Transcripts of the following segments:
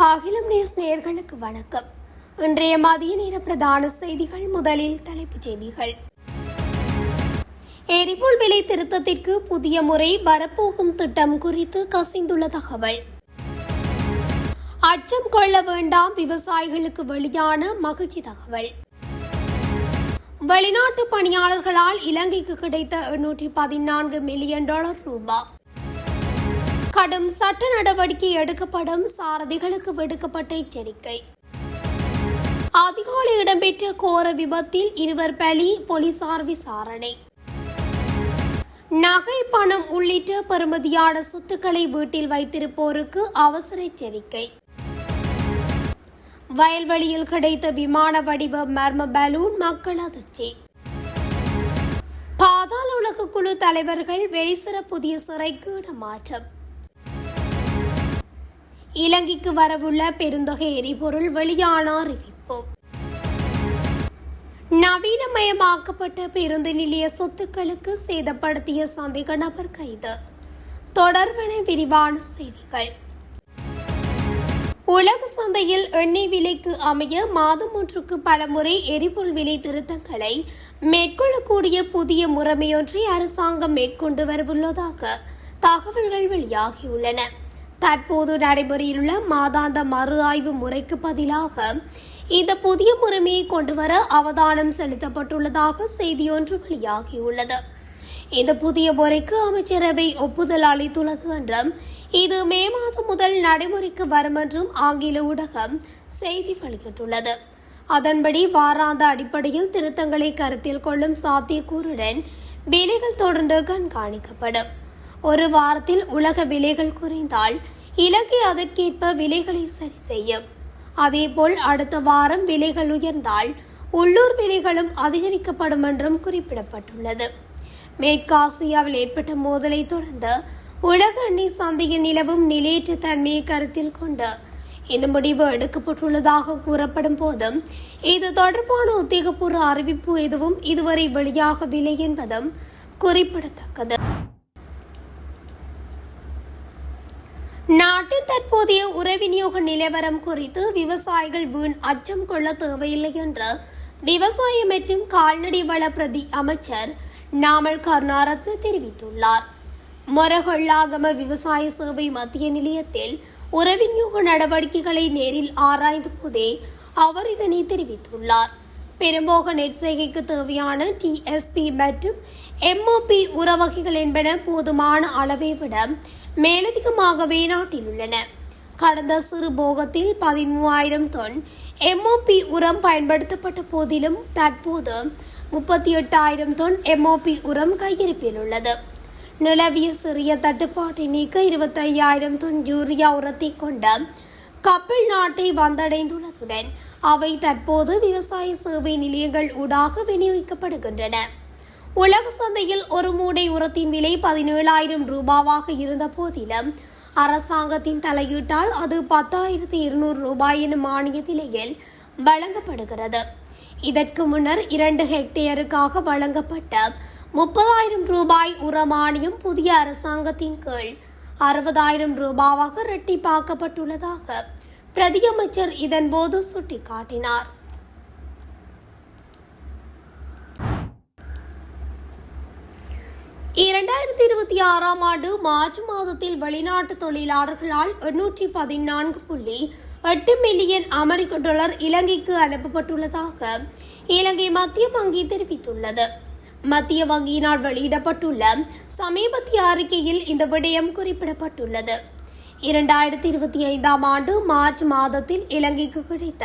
அகிலம் நியூஸ் நேயர்களுக்கு வணக்கம். இன்றைய மதிய நேர பிரதான செய்திகள். முதலில் தலைப்புச் செய்திகள். எரிபொருள் விலை திருத்தத்திற்கு புதிய முறை வரப்போகும் திட்டம் குறித்து கசிந்துள்ள தகவல். அச்சம் கொள்ள வேண்டாம், விவசாயிகளுக்கு வெளியான மகிழ்ச்சி தகவல். வெளிநாட்டு பணியாளர்களால் இலங்கைக்கு கிடைத்த 814 மில்லியன் டாலர் ரூபாய். கடும் சட்ட நடவடிக்கை எடுக்கப்படும், சாரதிகளுக்கு விடுக்கப்பட்ட எச்சரிக்கை. அதிகாலை இடம்பெற்ற கோர விபத்தில் 2 பலி, போலீசார் விசாரணை. நகை, பணம் உள்ளிட்ட பெறுமதியான சொத்துக்களை வீட்டில் வைத்திருப்போருக்கு அவசர எச்சரிக்கை. வயல்வெளியில் கிடைத்த விமான வடிவ மர்ம பலூன், மக்கள் அதிர்ச்சி. பாதாள உலக குழு தலைவர்கள் வெளிசர புதிய சிறைக்கு இடமாற்றம். இலங்கைக்கு வரவுள்ள பெருந்தொகை எரிபொருள் வெளியான அறிவிப்பு. நவீனமயமாக்கப்பட்ட பேருந்து நிலைய சொத்துக்களுக்கு சேதப்படுத்திய சந்தேக நபர் கைது. தொடர்பான விரிவான செய்திகள். உலக சந்தையில் எண்ணெய் விலைக்கு அமைய மாதம் ஒன்றுக்கு பலமுறை எரிபொருள் விலை திருத்தங்களை மேற்கொள்ளக்கூடிய புதிய முறைமையொன்றை அரசாங்கம் மேற்கொண்டு வரவுள்ளதாக தகவல்கள் வெளியாகியுள்ளன. தற்போது நடைமுறையிலுள்ள மாதாந்த மறு ஆய்வு முறைக்கு பதிலாக இந்த புதிய முறைமையை கொண்டுவர அவதானம் செலுத்தப்பட்டுள்ளதாக செய்தியொன்று வெளியாகியுள்ளது. இந்த புதிய முறைக்கு அமைச்சரவை ஒப்புதல் அளித்துள்ளது என்றும் இது மே மாதம் முதல் நடைமுறைக்கு வரும் என்றும் ஆங்கில ஊடகம் செய்தி வெளியிட்டுள்ளது. அதன்படி வாராந்த அடிப்படையில் திருத்தங்களை கருத்தில் கொள்ளும் சாத்தியக்கூறுடன் விலைகள் தொடர்ந்து கண்காணிக்கப்படும். ஒரு வாரத்தில் உலக விலைகள் குறைந்தால் இலங்கை அதற்கேற்ப விலைகளை சரி செய்யும். அதேபோல் அடுத்த வாரம் விலைகள் உயர்ந்தால் உள்ளூர் விலைகளும் அதிகரிக்கப்படும் என்றும் குறிப்பிடப்பட்டுள்ளது. மேற்காசியாவில் ஏற்பட்ட மோதலை தொடர்ந்து உலக எண்ணெய் சந்தையில் நிலவும் நிலையற்ற தன்மையை கருத்தில் கொண்டு இந்த முடிவு எடுக்கப்பட்டுள்ளதாக கூறப்படும் போதும் இது தொடர்பான உத்தியோகபூர்வ அறிவிப்பு எதுவும் இதுவரை வெளியாகவில்லை என்பதும் குறிப்பிடத்தக்கது. நாட்டின் தற்போதைய உரவிநியோக நிலவரம் குறித்து விவசாயிகள் வீண் அச்சம் கொள்ள தேவையில்லை என்று விவசாய மற்றும் கால்நடை வள பிரதி அமைச்சர் நாமல் கருணாரத்ன தெரிவித்துள்ளார். மொரகொள்ளாகம விவசாய சேவை மத்திய நிலையத்தில் உரவிநியோக நடவடிக்கைகளை நேரில் ஆராய்ந்த போதே அவர் இதனை தெரிவித்துள்ளார். பெரும்போக நெற்செய்கைக்கு தேவையான TSP மற்றும் MOP உர வகைகள் என்பன போதுமான அளவை விட மேலதிகமாகவே நாட்டில் உள்ளன. கடந்த சிறு போகத்தில் 13,000 தொன் MOP உரம் பயன்படுத்தப்பட்ட போதிலும் தற்போது 38,000 தொன் MOP உரம் கையிருப்பில் உள்ளது. நிலவிய சிறிய தட்டுப்பாட்டை நீக்க 25,000 தொன் யூரியா உரத்தை கொண்ட கப்பல் நாட்டை வந்தடைந்துள்ளதுடன் அவை தற்போது விவசாய சேவை நிலையங்கள் ஊடாக விநியோகிக்கப்படுகின்றன. உலக சந்தையில் ஒரு மூடை உரத்தின் விலை 17,000 ரூபாவாக இருந்த போதிலும் அரசாங்கத்தின் தலையீட்டால் அது 10,200 ரூபாய் எனும் மானிய விலையில் வழங்கப்படுகிறது. இதற்கு முன்னர் 2 ஹெக்டேருக்காக வழங்கப்பட்ட 30,000 ரூபாய் உர மானியம் புதிய அரசாங்கத்தின் கீழ் 60,000 ரூபாவாக இரட்டிப்பாக்கப்பட்டுள்ளதாக பிரதியமைச்சர் இதன்போது சுட்டிக்காட்டினார். ஆண்டு மார்ச் மாதத்தில் வெளிநாட்டு தொழிலாளர்களால் 814.8 மில்லியன் அமெரிக்க டாலர் இலங்கைக்கு அனுப்பப்பட்டுள்ளதாக இலங்கை மத்திய வங்கி தெரிவித்துள்ளது. மத்திய வங்கியினால் வெளியிடப்பட்டுள்ள சமீபத்திய அறிக்கையில் இந்த விடயம் குறிப்பிடப்பட்டுள்ளது. 2025 ஆண்டு மார்ச் மாதத்தில் இலங்கைக்கு கிடைத்த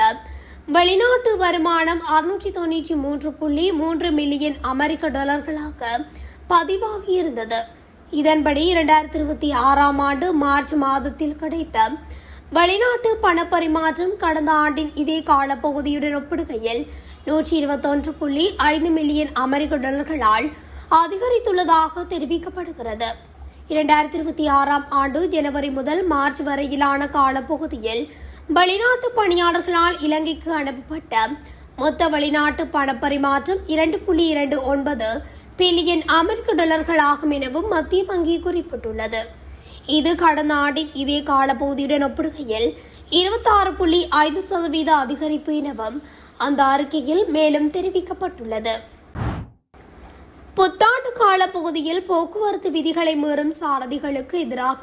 வெளிநாட்டு வருமானம் 693.3 மில்லியன் அமெரிக்க டாலர்களாக பதிவாகியிருந்தது. இதன்படி 2026 ஆண்டு மார்ச் மாதத்தில் கிடைத்த வெளிநாட்டு பணப்பரிமாற்றம் கடந்த ஆண்டின் இதே காலப்பகுதியுடன் ஒப்பிடுகையில் 121.5 மில்லியன் அமெரிக்க டாலர்களால் அதிகரித்துள்ளதாக தெரிவிக்கப்படுகிறது. 2026 ஆண்டு ஜனவரி முதல் மார்ச் வரையிலான காலப்பகுதியில் வெளிநாட்டு பணியாளர்களால் இலங்கைக்கு அனுப்பப்பட்ட மொத்த வெளிநாட்டு பணப்பரிமாற்றம் 2.29 பில்லியன் அமெரிக்க டாலர்கள் ஆகும் எனவும் மத்திய வங்கி குறிப்பிட்டுள்ளது. இது கடந்த ஆண்டின் இதே காலப்பகுதியுடன் ஒப்பிடுகையில் 26.5% அதிகரிப்பு எனவும் அந்த அறிக்கையில் மேலும் தெரிவிக்கப்பட்டுள்ளது. புத்தாண்டு கால பகுதியில் போக்குவரத்து விதிகளை மீறும் சாரதிகளுக்கு எதிராக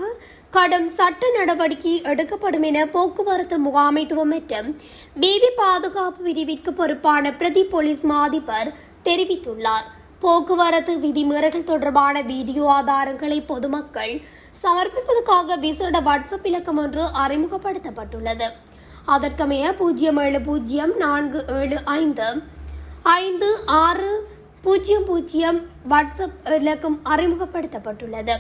கடும் சட்ட நடவடிக்கை எடுக்கப்படும் என போக்குவரத்து முகாமைத்துவம் மற்றும் வீதி பாதுகாப்பு பிரிவிற்கு பொறுப்பான பிரதி போலீஸ் மா அதிபர் தெரிவித்துள்ளார். போக்குவரத்து விதிமீறல்கள் தொடர்பான வீடியோ ஆதாரங்களை பொதுமக்கள் சமர்ப்பிப்பதற்காக விசேட வாட்ஸ்அப் இலக்கம் ஒன்று அறிமுகப்படுத்தப்பட்டுள்ளது. அதற்கமைய 0704555600 வாட்ஸ்அப் இலக்கம் அறிமுகப்படுத்தப்பட்டுள்ளது.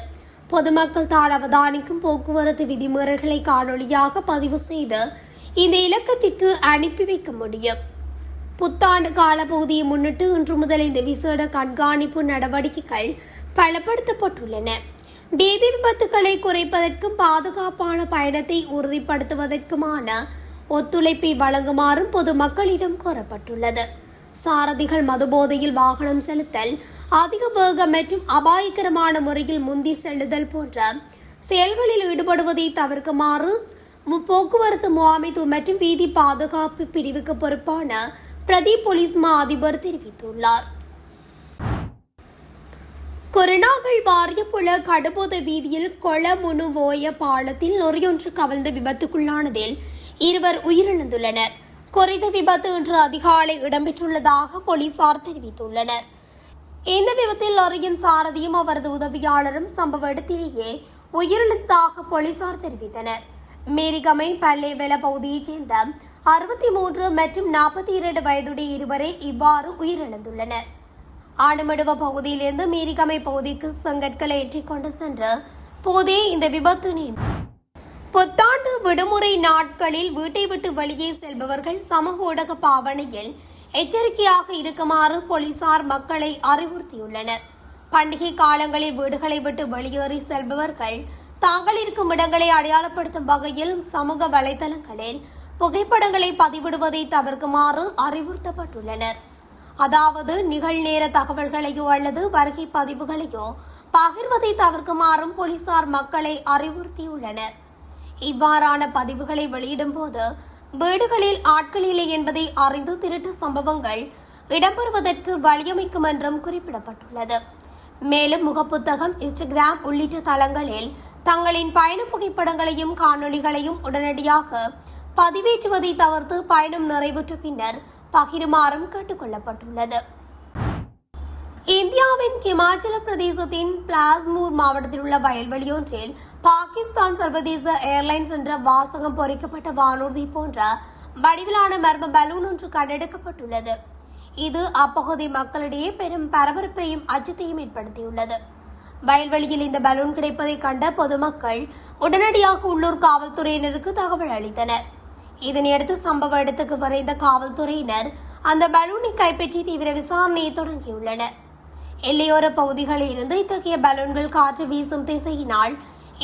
பொதுமக்கள் தாழ் அவதானிக்கும் போக்குவரத்து விதிமீறல்களை காணொலியாக பதிவு செய்து இந்த இலக்கத்திற்கு அனுப்பி வைக்க முடியும். புத்தாண்டு கால பகுதியை முன்னிட்டு இன்று முதல் இந்த விசேட கண்காணிப்பு நடவடிக்கைகள் பலப்படுத்தப்பட்டுள்ளன. வீதி விபத்துக்களை குறைப்பதற்கும் பாதுகாப்பான பயணத்தை உறுதிப்படுத்துவதற்குமான ஒத்துழைப்பை வழங்குமாறும் பொதுமக்களிடம் கோரப்பட்டுள்ளது. சாரதிகள் மதுபோதையில் வாகனம் செலுத்தல், அதிக வேகம் மற்றும் அபாயகரமான முறையில் முந்தி செல்லுதல் போன்ற செயல்களில் ஈடுபடுவதை தவிர்க்குமாறு போக்குவரத்து முகாமைத்துவம் மற்றும் வீதி பாதுகாப்பு பிரிவுக்கு பொறுப்பான பிரதி போலீஸ் மா அதிபர் தெரிவித்துள்ளார். கொரோனாவில் வாரியப்புல கடுபோத வீதியில் கொளமுனுவோய பாலத்தில் லொரியொன்று கவிழ்ந்து விபத்துக்குள்ளானதில் 2 உயிரிழந்துள்ளனர். குறித்த விபத்து இன்று அதிகாலை இடம்பெற்றுள்ளதாக போலீசார் தெரிவித்துள்ளனர். இந்த விபத்தில் லாரியின் சாரதியும் அவரது உதவியாளரும் சம்பவ இடத்திலேயே உயிரிழந்ததாக போலீசார் தெரிவித்தனர். மேரிகமை பல்லேவெல பகுதியைச் சேர்ந்த 63 மற்றும் 42 வயதுடைய இருவரே இவ்வாறு உயிரிழந்துள்ளனர். ஆடுமடுவ பகுதியிலிருந்து மேரிகமை பகுதிக்கு செங்கற்களை ஏற்றிக்கொண்டு சென்ற போதே இந்த விபத்து நேர்ந்தது. புத்தாண்டு விடுமுறை நாட்களில் வீட்டை விட்டு வெளியே செல்பவர்கள் சமூக ஊடக பாவனையில் எச்சரிக்கையாக இருக்குமாறு போலீசார் மக்களை அறிவுறுத்தியுள்ளனர். பண்டிகை காலங்களில் வீடுகளை விட்டு வெளியேறி செல்பவர்கள் தாங்கள் இருக்கும் இடங்களை அடையாளப்படுத்தும் வகையில் சமூக வலைதளங்களில் புகைப்படங்களை பதிவிடுவதை தவிர்க்குமாறு அறிவுறுத்தப்பட்டுள்ளனர். அதாவது நிகழ்நேர தகவல்களையோ அல்லது வருகை பதிவுகளையோ பகிர்வதை தவிர்க்குமாறும் போலீசார் மக்களை அறிவுறுத்தியுள்ளனர். இவ்வாறான பதிவுகளை வெளியிடும் போது வீடுகளில் ஆட்கள் இல்லை என்பதை அறிந்து திருட்டு சம்பவங்கள் இடம்பெறுவதற்கு வழியமைக்கும் என்றும் குறிப்பிடப்பட்டுள்ளது. மேலும் முகப்புத்தகம், இன்ஸ்டாகிராம் உள்ளிட்ட தளங்களில் தங்களின் பயண புகைப்படங்களையும் காணொலிகளையும் உடனடியாக பதிவேற்றுவதை தவிர்த்து பயணம் நிறைவுற்ற பின்னர் பகிருமாறும் கேட்டுக் கொள்ளப்பட்டுள்ளது. இந்தியாவின் இமாச்சல பிரதேசத்தின் பிளாஸ்மூர் மாவட்டத்தில் உள்ள வயல்வெளியொன்றில் பாகிஸ்தான் சர்வதேச ஏர்லைன்ஸ் என்ற வாசகம் பொறிக்கப்பட்ட வானூர்தி போன்ற வடிவிலான மர்ம பலூன் ஒன்று கண்டெடுக்கப்பட்டுள்ளது. இது அப்பகுதி மக்களிடையே பெரும் பரபரப்பையும் அச்சத்தையும் ஏற்படுத்தியுள்ளது. வயல்வெளியில் இந்த பலூன் கிடைப்பதை கண்ட பொதுமக்கள் உடனடியாக உள்ளூர் காவல்துறையினருக்கு தகவல் அளித்தனர். இதனையடுத்து சம்பவ இடத்துக்கு விரைந்த காவல்துறையினர் அந்த பலூனை கைப்பற்றி தீவிர விசாரணையை தொடங்கியுள்ளனர். எல்லையோர பகுதிகளில் இருந்து இத்தகைய பலூன்கள் காற்று வீசும் திசையினால்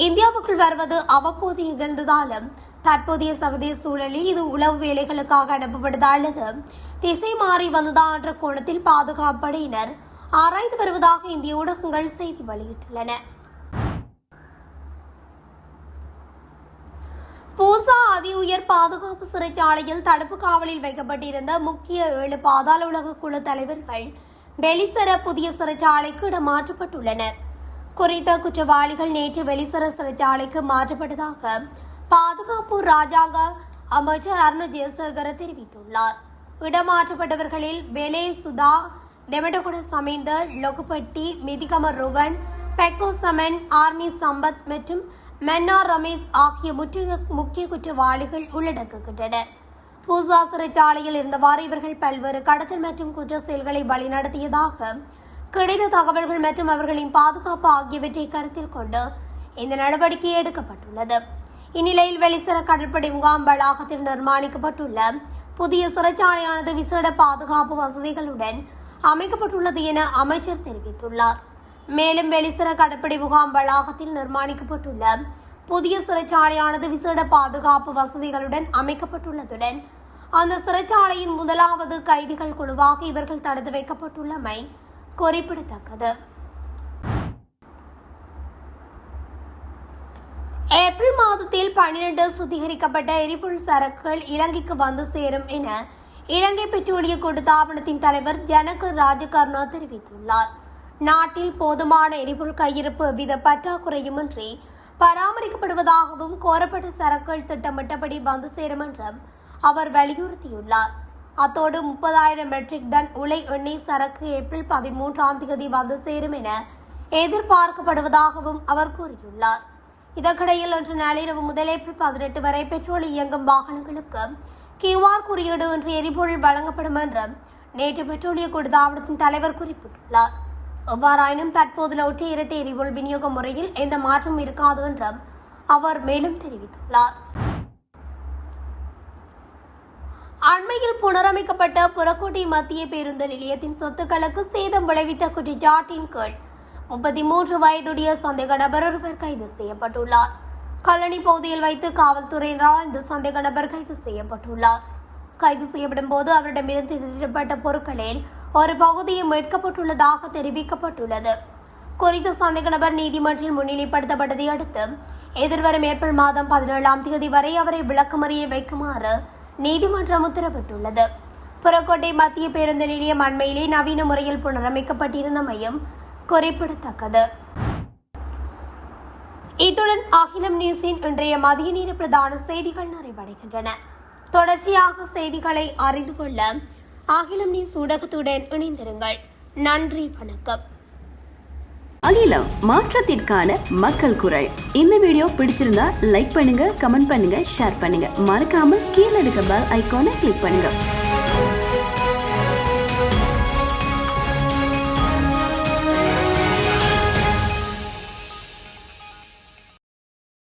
இந்தியாவுக்குள் வருவது அவ்வப்போது நிகழ்ந்ததாலும் தற்போதைய சர்வதேச சூழலில் இது உளவு வேலைகளுக்காக அனுப்பப்படுதா அல்லது திசை மாறி வந்ததா என்ற கோணத்தில் பாதுகாப்பு படையினர் ஆராய்ந்து வருவதாக இந்திய ஊடகங்கள் செய்தி வெளியிட்டுள்ளன. பூசா அதி உயர் பாதுகாப்பு சிறைச்சாலையில் தடுப்பு காவலில் வைக்கப்பட்டிருந்த முக்கிய 7 பாதாள உலக குழு தலைவர்கள் வெளிசர புதிய சிறைச்சாலைக்கு இடமாற்றப்பட்டுள்ளனர். குறித்த குற்றவாளிகள் நேற்று வெளிசர சிறைச்சாலைக்கு மாற்றப்பட்டதாக பாதுகாப்பு ராஜாங்க அமைச்சர் அருண் ஜெயசேகர தெரிவித்துள்ளார். இடமாற்றப்பட்டவர்களில் வெலே சுதா, டெமடகுட சமைந்த, லொகுபட்டி, மிதிகம ருவன், பெக்கோ சமன், ஆர்மி சம்பத் மற்றும் மன்னார் ரமேஷ் ஆகிய முக்கிய குற்றவாளிகள் உள்ளடக்குகின்றனர். பூசா சிறைச்சாலையில் இருந்தவாறு இவர்கள் பல்வேறு கடத்தல் மற்றும் குற்ற செயல்களை வழிநடத்தியதாக கிடைத்த தகவல்கள் மற்றும் அவர்களின் பாதுகாப்பு ஆகியவற்றை கருத்தில் கொண்டு இந்த நடவடிக்கை எடுக்கப்பட்டுள்ளது. இந்நிலையில் வெளிசர கடற்படை முகாம் வளாகத்தில் நிர்மாணிக்கப்பட்டுள்ள புதிய சிறைச்சாலையானது விசேட பாதுகாப்பு வசதிகளுடன் அமைக்கப்பட்டுள்ளது என அமைச்சர் தெரிவித்துள்ளார். மேலும் வெளிசர கடற்படை முகாம் வளாகத்தில் நிர்மாணிக்கப்பட்டுள்ள புதிய சிறைச்சாலையானது விசேட பாதுகாப்பு வசதிகளுடன் அமைக்கப்பட்டுள்ளதுடன் அந்த சிறைச்சாலையின் முதலாவது கைதிகள் குழுவாக இவர்கள் தடுத்து வைக்கப்பட்டுள்ளமை குறிப்பிடத்தக்கது. ஏப்ரல் மாதத்தில் மாதத்தில் 12 சுத்திகரிக்கப்பட்ட எரிபொருள் சரக்குகள் இலங்கைக்கு வந்து சேரும் என இலங்கை பெட்ரோலிய கூட்டுத்தாபனத்தின் தலைவர் ஜனக ராஜகர்ணா தெரிவித்துள்ளார். நாட்டில் போதுமான எரிபொருள் கையிருப்பு எவ்வித பற்றாக்குறையுமின்றி பராமரிக்கப்படுவதாகவும் கோரப்பட்ட சரக்குகள் திட்டமிட்டபடி வந்து சேரும் என்றும் அவர் வலியுறுத்தியுள்ளார். அத்தோடு 30,000 மெட்ரிக் டன் உலை எண்ணெய் சரக்கு ஏப்ரல் 13ஆம் தேதி வந்து சேரும் என எதிர்பார்க்கப்படுவதாகவும் அவர் கூறியுள்ளார். இதற்கிடையில் இன்று நள்ளிரவு முதல் ஏப்ரல் 18 வரை பெட்ரோல் இயங்கும் வாகனங்களுக்கு QR குறியீடு இன்று எரிபொருள் வழங்கப்படும் என்றும் நேற்று பெட்ரோலிய கூட்டுத்தாபனத்தின் தலைவர் குறிப்பிட்டுள்ளார். எவ்வாறாயினும் தற்போதுள்ள ஒற்றை இரட்டை எரிபொருள் விநியோக முறையில் எந்த மாற்றமும் இருக்காது என்றும் அவர் மேலும் தெரிவித்துள்ளார். அண்மையில் புனரமைக்கப்பட்ட புறக்கோட்டை மத்திய பேருந்து நிலையத்தின் சொத்துக்களுக்கு சேதம் விளைவித்த குற்றச்சாட்டின் கீழ் 33 வயதுடைய சந்தேக நபர் ஒருவர் கைது செய்யப்பட்டுள்ளார். கல்லணை பகுதியில் வைத்து காவல்துறையினரால் இந்த சந்தேக நபர் கைது செய்யப்பட்டுள்ளார். கைது செய்யப்படும் போது அவரிடமிருந்து திருடப்பட்ட பொருட்களில் ஒரு பகுதியை மீட்கப்பட்டுள்ளதாக தெரிவிக்கப்பட்டுள்ளது. குறித்த சந்தேக நபர் நீதிமன்றில் முன்னிலைப்படுத்தப்பட்டதை அடுத்து எதிர்வரும் ஏப்ரல் மாதம் 17ஆம் தேதி வரை அவரை விளக்கமறியல் வைக்குமாறு நீதிமன்றம் உத்தரவிட்டுள்ளது. புறக்கோட்டை மத்திய பேருந்து நிலையம் அண்மையிலே நவீன முறையில் புனரமைக்கப்பட்டிருந்தமையும் குறிப்பிடத்தக்கது. இத்துடன் அகிலம் நியூஸின் இன்றைய மதிய நேர பிரதான செய்திகள் நிறைவடைகின்றன. தொடர்ச்சியாக செய்திகளை அறிந்து கொள்ள அகிலம் நியூஸ் ஊடகத்துடன் இணைந்திருங்கள். நன்றி, வணக்கம். அகிலம், மாற்றத்திற்கான மக்கள் குரல். இந்த வீடியோ பிடிச்சிருந்தா லைக் பண்ணுங்க, கமெண்ட் பண்ணுங்க, ஷேர் பண்ணுங்க. மறக்காம கீழே இருக்க பெல் ஐகானை கிளிக் பண்ணுங்க.